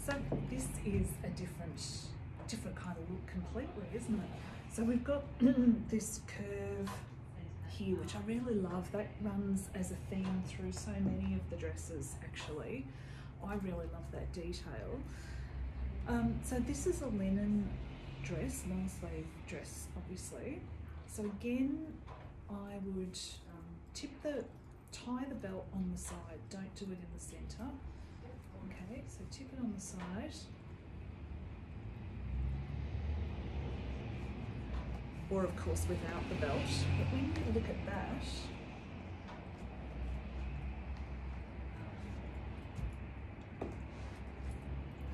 So this is a different kind of look completely, isn't it? So we've got this curve here, which I really love. That runs as a theme through so many of the dresses, actually. I really love that detail. So this is a linen dress, long sleeve dress, obviously. So again, I would tie the belt on the side. Don't do it in the center. Okay, so tip it on the side. Or of course without the belt. But when you look at that,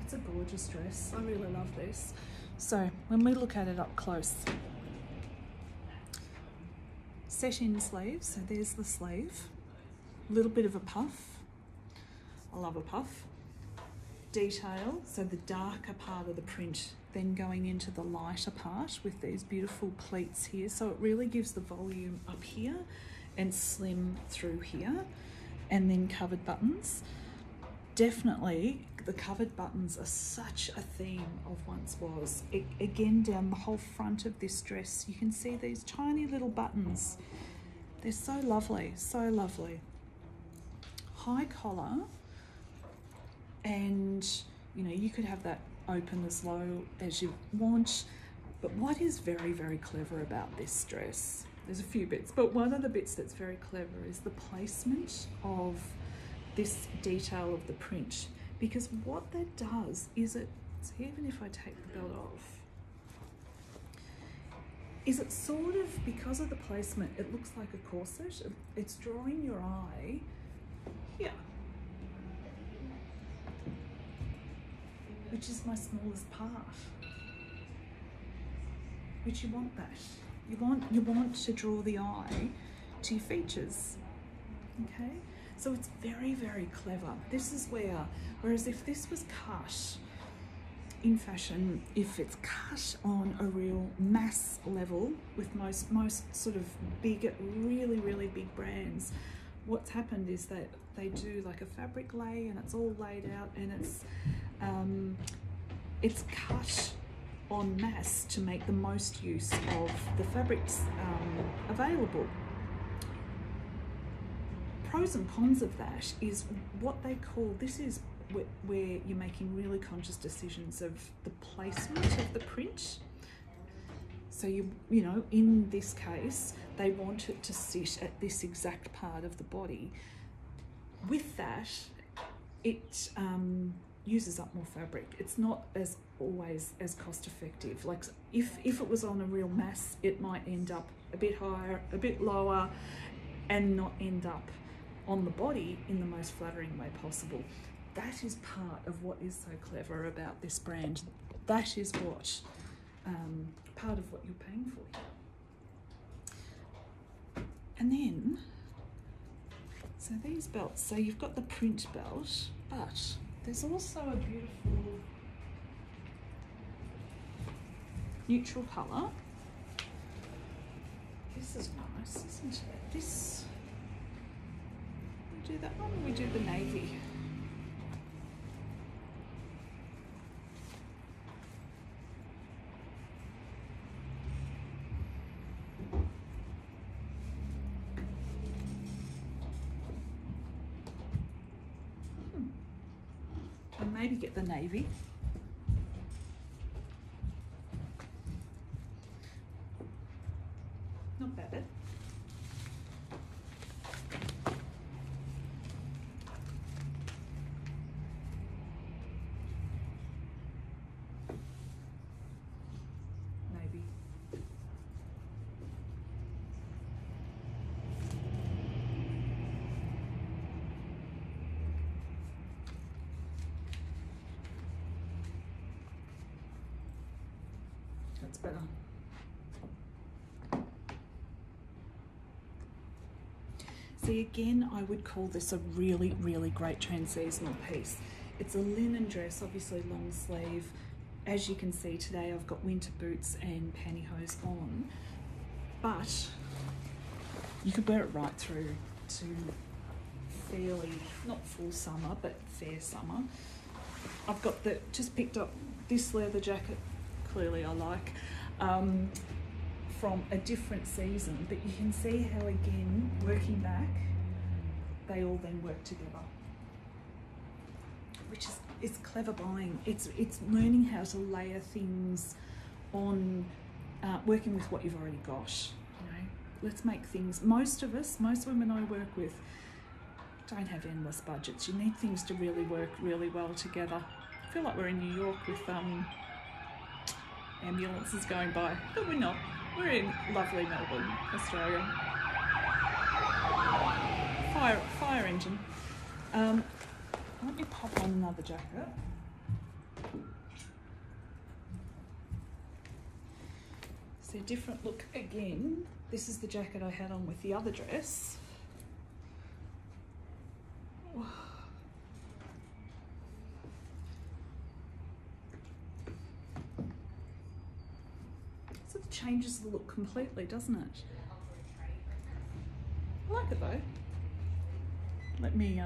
it's a gorgeous dress. I really love this. So when we look at it up close, set-in sleeves, so there's the sleeve, a little bit of a puff. I love a puff. Detail, so the darker part of the print then going into the lighter part with these beautiful pleats here. So it really gives the volume up here and slim through here, and then covered buttons. Definitely the covered buttons are such a theme of Once Was. Again, down the whole front of this dress, you can see these tiny little buttons. They're so lovely, so lovely. High collar, and you know, you could have that open as low as you want. But what is very, very clever about this dress, there's a few bits, but one of the bits that's very clever is the placement of this detail of the print, because what that does is it, so even if I take the belt off, is it sort of, because of the placement, it looks like a corset. It's drawing your eye here, which is my smallest part, which you want that. You want to draw the eye to your features, okay? So it's very, very clever. This is where, whereas if this was cut in fashion, if it's cut on a real mass level with most sort of big, really, really big brands, what's happened is that they do like a fabric lay and it's all laid out, and it's cut en masse to make the most use of the fabrics available. Pros and cons of that is what they call, this is where you're making really conscious decisions of the placement of the print. So you know, in this case, they want it to sit at this exact part of the body. With that, it uses up more fabric. It's not as always as cost effective. Like if it was on a real mass, it might end up a bit higher, a bit lower, and not end up on the body in the most flattering way possible. That is part of what is so clever about this brand. That is what part of what you're paying for here. And then, so these belts, so you've got the print belt, but there's also a beautiful neutral colour. This is nice, isn't it? This, we do that one, or we do the navy? And maybe get the navy. Not bad. Maybe. That's better. See, again, I would call this a really, really great trans-seasonal piece. It's a linen dress, obviously long sleeve. As you can see today, I've got winter boots and pantyhose on, but you could wear it right through to fairly, not full summer, but fair summer. I've got just picked up this leather jacket, clearly I like, from a different season, but you can see how, again, working back, they all then work together, which is clever buying. It's learning how to layer things on, working with what you've already got. You know, let's make things. Most women I work with don't have endless budgets. You need things to really work really well together. I feel like we're in New York with ambulances going by, but we're not. We're in lovely Melbourne, Australia. Fire engine. Let me pop on another jacket. So different look again. This is the jacket I had on with the other dress. So it changes the look completely, doesn't it? I like it though. Let me